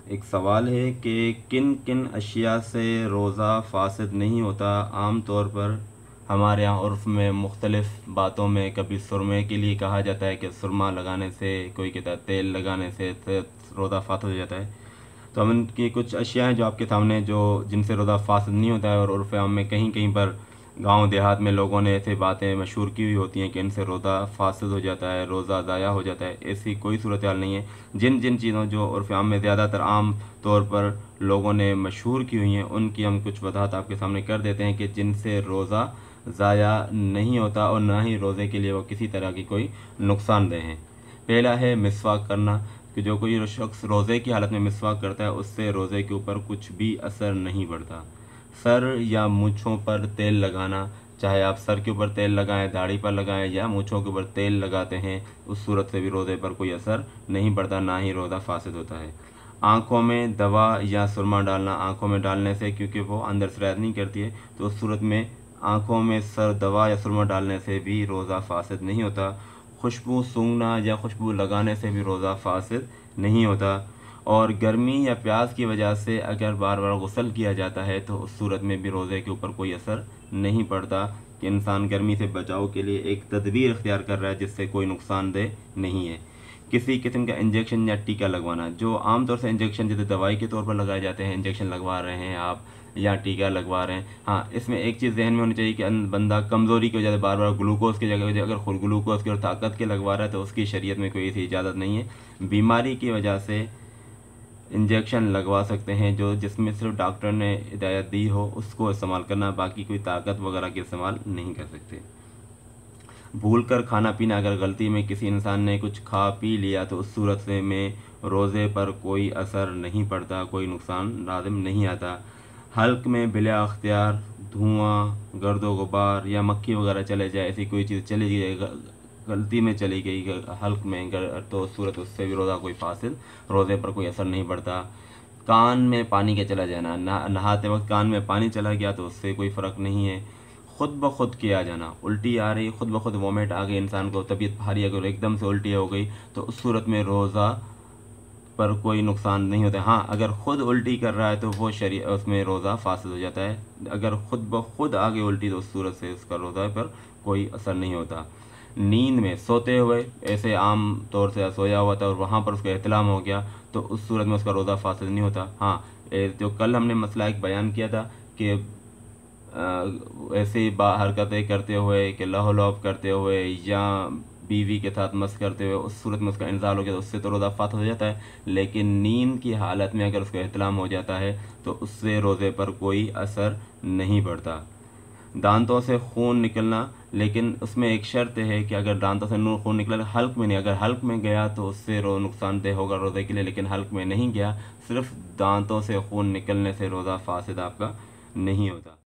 ایک سوال ہے کہ کن کن اشیاء سے روزہ فاسد نہیں ہوتا؟ عام طور پر ہمارے یہاں عرف میں مختلف باتوں میں کبھی سرمے کے لیے کہا جاتا ہے کہ سرما لگانے سے، کوئی کہتا ہے تیل لگانے سے روزہ فاسد ہو جاتا ہے۔ تو ہم ان کی کچھ اشیاء ہیں جو آپ کے سامنے جن سے روزہ فاسد نہیں ہوتا ہے، اور عرف عام میں کہیں کہیں پر گاؤں دیہات میں لوگوں نے ایسے باتیں مشہور کی ہوئی ہوتی ہیں کہ ان سے روزہ فاسد ہو جاتا ہے، روزہ ضائع ہو جاتا ہے۔ ایسی کوئی صورتحال نہیں ہے۔ جن چیزوں جو عرف عام میں زیادہ تر عام طور پر لوگوں نے مشہور کی ہوئی ہیں، ان کی ہم کچھ وضاحت آپ کے سامنے کر دیتے ہیں کہ جن سے روزہ ضائع نہیں ہوتا اور نہ ہی روزے کے لیے وہ کسی طرح کی کوئی نقصان دہ ہیں۔ پہلا ہے مسواک کرنا، کہ جو کوئی شخص روزے کی حالت میں مسواک کرتا ہے اس سے روزے کے اوپر کچھ بھی اثر نہیں پڑتا۔ سر یا مونچھوں پر تیل لگانا، چاہے آپ سر کے اوپر تیل لگائیں، داڑھی پر لگائیں یا مونچھوں کے اوپر تیل لگاتے ہیں، اس صورت سے بھی روزے پر کوئی اثر نہیں پڑتا، نہ ہی روزہ فاسد ہوتا ہے۔ آنکھوں میں دوا یا سرما ڈالنا، آنکھوں میں ڈالنے سے کیونکہ وہ اندر سرایت نہیں کرتی ہے، تو اس صورت میں آنکھوں میں دوا یا سرما ڈالنے سے بھی روزہ فاسد نہیں ہوتا۔ خوشبو سونگھنا یا خوشبو لگانے سے بھی روزہ فاسد نہیں ہوتا۔ اور گرمی یا پیاس کی وجہ سے اگر بار بار غسل کیا جاتا ہے تو اس صورت میں بھی روزے کے اوپر کوئی اثر نہیں پڑتا، کہ انسان گرمی سے بچاؤ کے لیے ایک تدبیر اختیار کر رہا ہے جس سے کوئی نقصان دہ نہیں ہے۔ کسی قسم کا انجیکشن یا ٹیکہ لگوانا، جو عام طور سے انجیکشن جیسے دوائی کے طور پر لگائے جاتے ہیں، انجیکشن لگوا رہے ہیں آپ یا ٹیکہ لگوا رہے ہیں، ہاں اس میں ایک چیز ذہن میں ہونی چاہیے کہ بندہ کمزوری کی وجہ سے بار بار گلوکوز کی جگہ اگر خود گلوکوز کی اور طاقت کے لگوا رہا ہے تو اس کی شریعت میں کوئی ایسی اجازت نہیں ہے۔ بیماری کی وجہ سے انجیکشن لگوا سکتے ہیں، جس میں صرف ڈاکٹر نے ہدایت دی ہو اس کو استعمال کرنا، باقی کوئی طاقت وغیرہ کی استعمال نہیں کر سکتے۔ بھول کر کھانا پینا، اگر غلطی میں کسی انسان نے کچھ کھا پی لیا تو اس صورت سے میں روزے پر کوئی اثر نہیں پڑتا، کوئی نقصان لازم نہیں آتا۔ حلق میں بلا اختیار دھواں، گرد و غبار یا مکھی وغیرہ چلے جائے، ایسی کوئی چیز چلی گئی، غلطی میں چلی گئی حلق میں، تو اس صورت اس سے بھی روزہ کوئی فاسد، روزے پر کوئی اثر نہیں پڑتا۔ کان میں پانی کے چلا جانا، نہاتے وقت کان میں پانی چلا گیا تو اس سے کوئی فرق نہیں ہے۔ خود بخود کیا جانا، الٹی آ رہی، خود بخود وومٹ آ گئی، انسان کو طبیعت بھاری اگر ایک دم سے الٹی ہو گئی تو اس صورت میں روزہ پر کوئی نقصان نہیں ہوتا۔ ہاں اگر خود الٹی کر رہا ہے تو وہ اس میں روزہ فاسد ہو جاتا ہے، اگر خود بخود آگے الٹی تو اس صورت سے اس کا روزہ پر کوئی اثر نہیں ہوتا۔ نیند میں سوتے ہوئے، ایسے عام طور سے سویا ہوا تھا اور وہاں پر اس کا احتلام ہو گیا تو اس صورت میں اس کا روزہ فاسد نہیں ہوتا۔ ہاں جو کل ہم نے مسئلہ ایک بیان کیا تھا کہ ایسے حرکتیں کرتے ہوئے کہ لہو لعب کرتے ہوئے یا بیوی کے ساتھ مس کرتے ہوئے، اس صورت میں اس کا انزال ہو گیا تو اس سے تو روزہ فاسد ہو جاتا ہے، لیکن نیند کی حالت میں اگر اس کا احتلام ہو جاتا ہے تو اس سے روزے پر کوئی اثر نہیں پڑتا۔ دانتوں سے خون نکلنا، لیکن اس میں ایک شرط ہے کہ اگر دانتوں سے خون نکلا حلق میں نہیں، اگر حلق میں گیا تو اس سے نقصان دہ ہوگا روزے کے لیے، لیکن حلق میں نہیں گیا، صرف دانتوں سے خون نکلنے سے روزہ فاسد آپ کا نہیں ہوتا۔